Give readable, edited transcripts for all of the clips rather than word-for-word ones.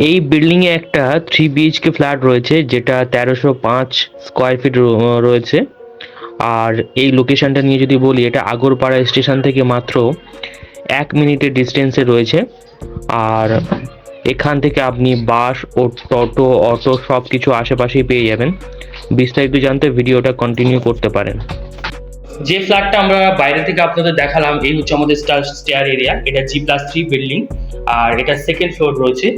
এই বিল্ডিং এ একটা 3 BHK flat রয়েছে, যেটা 1305 স্কোয়ার ফিট রয়েছে। আর এই লোকেশনটা নিয়ে যদি বলি, এটা আগরপাড়া স্টেশন থেকে মাত্র 1 মিনিটের ডিস্টেন্সে রয়েছে। আর এখান থেকে আপনি বাস ও টোটো, অটো সব কিছু আশেপাশেই পেয়ে যাবেন। বিস্তারিত জানতে ভিডিওটা কন্টিনিউ করতে পারেন। যে ফ্ল্যাটটা আমরা বাইরে থেকে আপনাদের দেখালাম, এই হচ্ছে আমাদের স্টেয়ার এরিয়া। এটা G+3 বিল্ডিং, আর এটা সেকেন্ড ফ্লোর রয়েছে।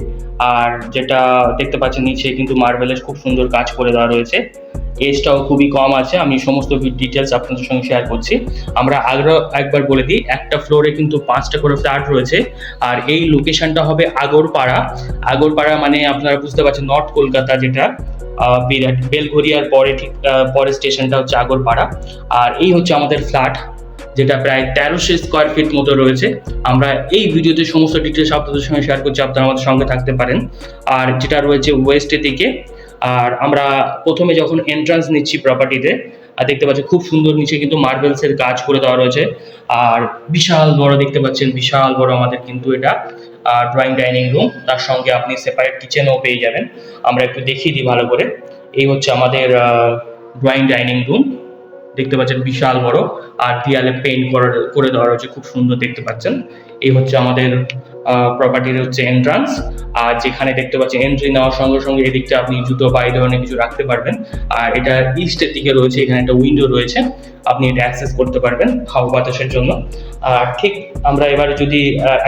আর যেটা দেখতে পাচ্ছেন নিচে কিন্তু মার্বেলের খুব সুন্দর কাজ করে দেওয়া রয়েছে। এজটাও খুবই কম আছে। আমি সমস্ত ডিটেলস আপনাদের সঙ্গে শেয়ার করছি। আমরা আরও একবার বলে দিই, একটা ফ্লোরে কিন্তু 5টা করে ফ্ল্যাট রয়েছে। আর এই লোকেশনটা হবে আগরপাড়া। আগরপাড়া মানে আপনারা বুঝতে পারছেন, নর্থ কলকাতা, যেটা বিরাট বেলঘরিয়ার পরে ঠিক পরের স্টেশনটা হচ্ছে আগরপাড়া। আর এই হচ্ছে আমাদের ফ্ল্যাট, যেটা প্রায় 1300 স্কোয়ার ফিট মতো রয়েছে। আমরা এই ভিডিওতে সমস্ত ডিটেলস আপনাদের সঙ্গে শেয়ার করছি, আপনারা আমাদের সঙ্গে থাকতে পারেন। আর যেটা রয়েছে ওয়েস্টের দিকে। আর আমরা প্রথমে যখন এন্ট্রান্স নিচ্ছি প্রপার্টিতে, আর দেখতে পাচ্ছি খুব সুন্দর নিচে কিন্তু মার্বেলসের কাজ করে দেওয়া রয়েছে। আর বিশাল বড় দেখতে পাচ্ছেন, বিশাল বড় আমাদের কিন্তু এটা ড্রয়িং ডাইনিং রুম। তার সঙ্গে আপনি সেপারেট কিচেনও পেয়ে যাবেন। আমরা একটু দেখিয়ে দিই ভালো করে। এই হচ্ছে আমাদের ড্রয়িং ডাইনিং রুম, দেখতে পাচ্ছেন বিশাল বড়। আর দেয়ালে পেইন্ট করে দেওয়া রয়েছে, খুব সুন্দর দেখতে পাচ্ছেন। এই হচ্ছে আমাদের প্রপার্টির হচ্ছে এন্ট্রান্স। আর যেখানে দেখতে পাচ্ছেন এন্ট্রি নেওয়ার সঙ্গে সঙ্গে এদিকটা আপনি জুতো বা এই ধরনের কিছু রাখতে পারবেন। আর এটা ইস্টের দিকে রয়েছে, এখানে একটা উইন্ডো রয়েছে, আপনি এটা অ্যাক্সেস করতে পারবেন হাওয়া বাতাসের জন্য। আর ঠিক আমরা এবারে যদি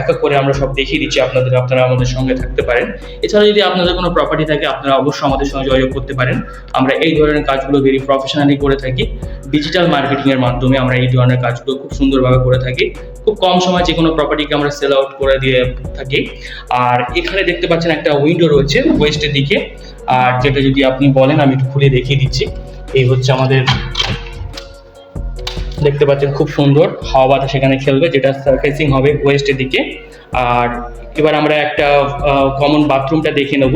এক এক করে আমরা সব দেখিয়ে দিচ্ছি আপনাদের, আপনারা আমাদের সঙ্গে থাকতে পারেন। এছাড়া যদি আপনাদের কোনো প্রপার্টি থাকে, আপনারা অবশ্যই আমাদের সঙ্গে যোগাযোগ করতে পারেন। আমরা এই ধরনের কাজগুলো ভেরি প্রফেশনালি করে থাকি। ডিজিটাল মার্কেটিং এর মাধ্যমে আমরা এই ধরনের কাজগুলো খুব সুন্দরভাবে করে থাকি। খুব কম সময়ে যে কোনো প্রপার্টিকে আমরা সেল আউট করে দিয়ে থাকি। আর এখানে দেখতে পাচ্ছেন একটা উইন্ডো রয়েছে ওয়েস্টের দিকে। আর যেটা যদি আপনি বলেন, আমি একটু খুলে দেখিয়ে দিচ্ছি। এই হচ্ছে আমাদের, দেখতে পাচ্ছেন খুব সুন্দর হাওয়া বাতাস সেখানে খেলবে, যেটা সারফেসিং হবে ওয়েস্টের দিকে। আর এবার আমরা একটা কমন বাথরুমটা দেখে নেব।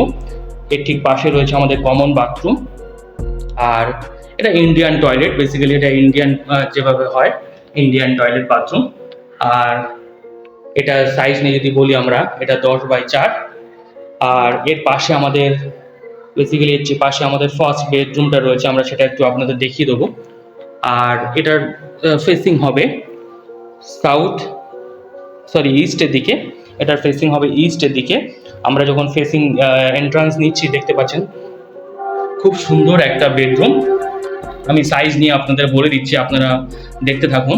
এর ঠিক পাশে রয়েছে আমাদের কমন বাথরুম। আর এটা ইন্ডিয়ান টয়লেট, বেসিক্যালি এটা ইন্ডিয়ান যেভাবে হয় ইন্ডিয়ান টয়লেট বাথরুম। আর এটা সাইজ নিয়ে যদি বলি আমরা, এটা 10x4। আর এর পাশে আমাদের বেসিক্যালি এর যে পাশে আমাদের ফার্স্ট বেডরুমটা রয়েছে, আমরা সেটা একটু আপনাদের দেখিয়ে দেবো। আর এটার ফেসিং হবে ইস্টের দিকে। এটার ফেসিং হবে ইস্টের দিকে। আমরা যখন ফেসিং এন্ট্রান্স নিচ্ছি, দেখতে পাচ্ছেন খুব সুন্দর একটা বেডরুম। আমি সাইজ নিয়ে আপনাদের বলে দিচ্ছি, আপনারা দেখতে থাকুন।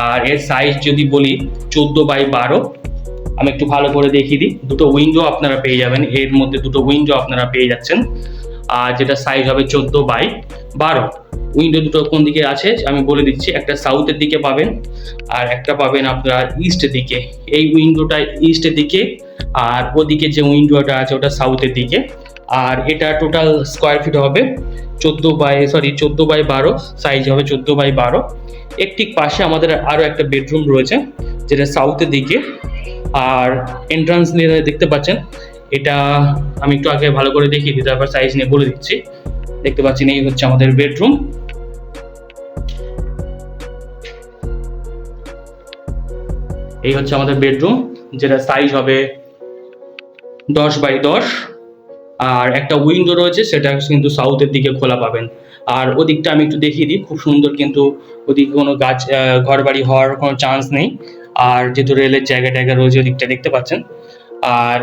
আর এর সাইজ যদি বলি 14x12। আমি একটু ভালো করে দেখিয়ে দিই। দুটো উইন্ডো আপনারা পেয়ে যাবেন, এর মধ্যে দুটো উইন্ডো আপনারা পেয়ে যাচ্ছেন। আর যেটা সাইজ হবে 14x12। উইন্ডো দুটো কোন দিকে আছে আমি বলে দিচ্ছি। একটা সাউথের দিকে পাবেন, আর একটা পাবেন আপনারা ইস্টের দিকে। এই উইন্ডোটা ইস্টের দিকে, আর ওদিকে যে উইন্ডোটা আছে ওটা সাউথের দিকে। আর এটা টোটাল স্কোয়ার ফিট হবে 14x12, সাইজ হবে 14x12। এর ঠিক পাশে আমাদের আরও একটা বেডরুম রয়েছে, যেটা সাউথের দিকে। আর এন্ট্রান্স নিয়ে দেখতে পাচ্ছেন, এটা আমি একটু আগে ভালো করে দেখিয়ে দিই, তারপর সাইজ নিয়ে বলে দিচ্ছি। দেখতে পাচ্ছেন এই হচ্ছে আমাদের বেডরুম। এই হচ্ছে আমাদের বেডরুম, যেটা সাইজ হবে 10x10। আর একটা উইন্ডো রয়েছে, সেটা কিন্তু সাউথের দিকে খোলা পাবেন। আর ওদিকটা আমি একটু দেখিয়ে দিই, খুব সুন্দর কিন্তু ওদিকে কোনো গাছ ঘর বাড়ি হওয়ার কোনো চান্স নেই। আর যেহেতু রেলের জায়গা রয়েছে ওদিকটা দেখতে পাচ্ছেন। আর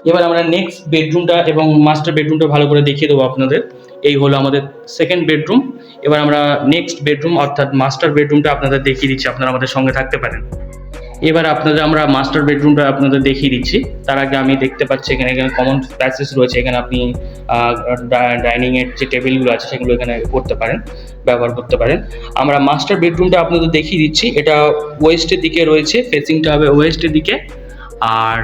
এবার আমরা নেক্সট বেডরুমটা এবং মাস্টার বেডরুমটা ভালো করে দেখিয়ে দেবো আপনাদের। এই হলো আমাদের সেকেন্ড বেডরুম। এবার আমরা নেক্সট বেডরুম অর্থাৎ মাস্টার বেডরুমটা আপনাদের দেখিয়ে দিচ্ছি, আপনারা আমাদের সঙ্গে থাকতে পারেন। এবার আমরা মাস্টার বেডরুমটা আপনাদের দেখিয়ে দিচ্ছি। তার আগে আমি দেখতে পাচ্ছি এখানে কমন প্যাসেজ রয়েছে। এখানে আপনি ডাইনিং এর যে টেবিলগুলো আছে সেগুলো এখানে ব্যবহার করতে পারেন। আমরা মাস্টার বেডরুমটা আপনাদের দেখিয়ে দিচ্ছি। এটা ওয়েস্টের দিকে রয়েছে, ফেসিংটা হবে ওয়েস্টের দিকে। আর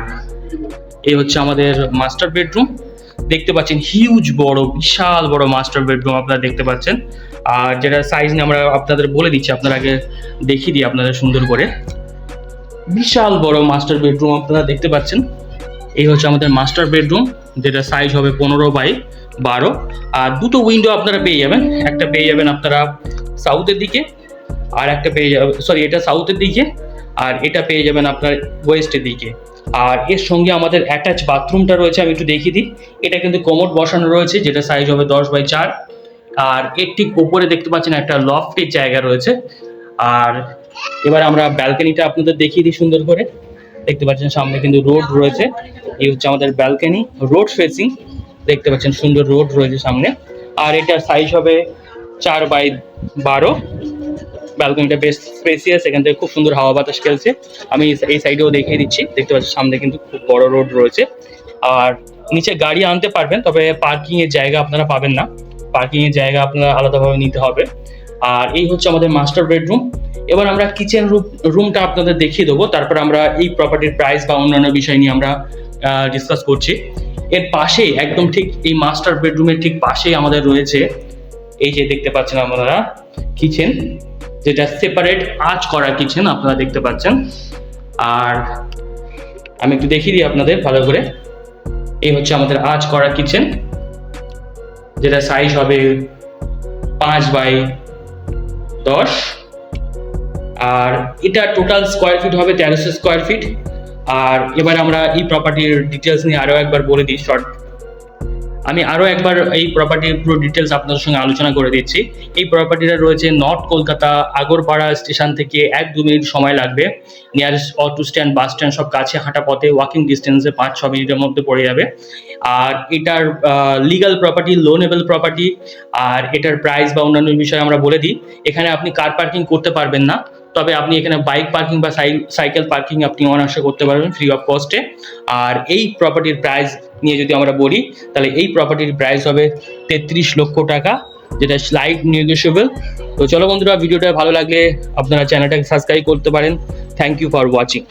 এই হচ্ছে আমাদের মাস্টার বেডরুম। দেখতে পাচ্ছেন হিউজ বড়, বিশাল বড় মাস্টার বেডরুম আপনারা দেখতে পাচ্ছেন। আর যেটা সাইজ নিয়ে আমরা আপনাদের বলে দিচ্ছি, আপনারা আগে দেখিয়ে দিই আপনাদের সুন্দর করে। বিশাল বড় মাস্টার বেডরুম আপনারা দেখতে পাচ্ছেন। এই হচ্ছে আমাদের মাস্টার বেডরুম, যেটা সাইজ হবে 15x12। আর দুটো উইন্ডো আপনারা পেয়ে যাবেন। একটা পেয়ে যাবেন আপনারা সাউথের দিকে, আর একটা পেয়ে যাবেন এটা সাউথের দিকে। আর এটা পেয়ে যাবেন আপনার ওয়েস্টের দিকে। আর এর সঙ্গে আমাদের অ্যাটাচ বাথরুমটা রয়েছে, আমি একটু দেখিয়ে দিই। এটা কিন্তু কোমোড বসানো রয়েছে, যেটা সাইজ হবে 10x4। আর এর ঠিক উপরে দেখতে পাচ্ছেন একটা লফটের জায়গা রয়েছে। আর এবার আমরা ব্যালকনিটা আপনাদের দেখিয়ে দিই সুন্দর করে। দেখতে পাচ্ছেন সামনে কিন্তু রোড রয়েছে, এই হচ্ছে আমাদের ব্যালকনি, রোড ফেসিং। দেখতে পাচ্ছেন সুন্দর রোড রয়েছে সামনে। আর এটার সাইজ হবে 4x12। ব্যালকনিটা বেশ স্পেসিয়াস, এখান থেকে খুব সুন্দর হাওয়া বাতাস খেলছে। আমি এই সাইডেও দেখিয়ে দিচ্ছি, দেখতে পাচ্ছি সামনে কিন্তু খুব বড় রোড রয়েছে। আর নিচে গাড়ি আনতে পারবেন, তবে পার্কিং এর জায়গা আপনারা পাবেন না, পার্কিং এর জায়গা আপনারা আলাদাভাবে নিতে হবে। আর এই হচ্ছে আমাদের মাস্টার বেডরুম। এবার আমরা কিচেন রুমটা আপনাদের দেখিয়ে দেবো, তারপর আমরা এই প্রপার্টির প্রাইস বা অন্যান্য বিষয় নিয়ে আমরা ডিসকাস করছি। এর পাশে একদম ঠিক এই মাস্টার বেডরুমের ঠিক পাশেই আমাদের রয়েছে এই যে দেখতে পাচ্ছেন আপনারা কিচেন, যেটা সেপারেট আঁচ করা কিচেন আপনারা দেখতে পাচ্ছেন। আর আমি একটু দেখিয়ে দিই আপনাদের ভালো করে। এই হচ্ছে আমাদের আঁচ করা কিচেন, যেটা সাইজ হবে 5x10। আর এটা টোটাল স্কোয়ার ফিট হবে 1300 স্কোয়ার ফিট। আর এবার আমরা এই প্রপার্টির ডিটেলস নিয়ে আরো একবার বলে দিই শর্ট। আমি আরো একবার এই প্রপার্টির পুরো ডিটেলস আপনাদের সঙ্গে আলোচনা করে দিচ্ছি। এই প্রপার্টিটা রয়েছে নর্থ কলকাতা আগরপাড়া স্টেশন থেকে 1-2 মিনিট সময় লাগবে। Nearest auto stand, bus stand সব কাছে, হাঁটা পথে, ওয়াকিং ডিস্টেন্সে 5-6 মিনিটের মধ্যে পড়ে যাবে। আর এটার লিগাল প্রপার্টি, লোনেবল প্রপার্টি। আর এটার প্রাইস বা অন্যান্য বিষয়ে আমরা বলে দিই। এখানে আপনি কার পার্কিং করতে পারবেন না, তবে আপনি এখানে বাইক পার্কিং বা সাইকেল পার্কিং আপনি অনায়াসে করতে পারবেন ফ্রি অফ কস্টে। আর এই প্রপার্টির প্রাইস নিয়ে যদি আমরা বলি, তাহলে এই প্রপার্টির প্রাইস হবে 33 লক্ষ টাকা, যেটা স্লাইড নেগোশিয়েবল। তো চলো বন্ধুরা, ভিডিওটা ভালো লাগলে আপনারা চ্যানেলটাকে সাবস্ক্রাইব করতে পারেন। Thank you for watching.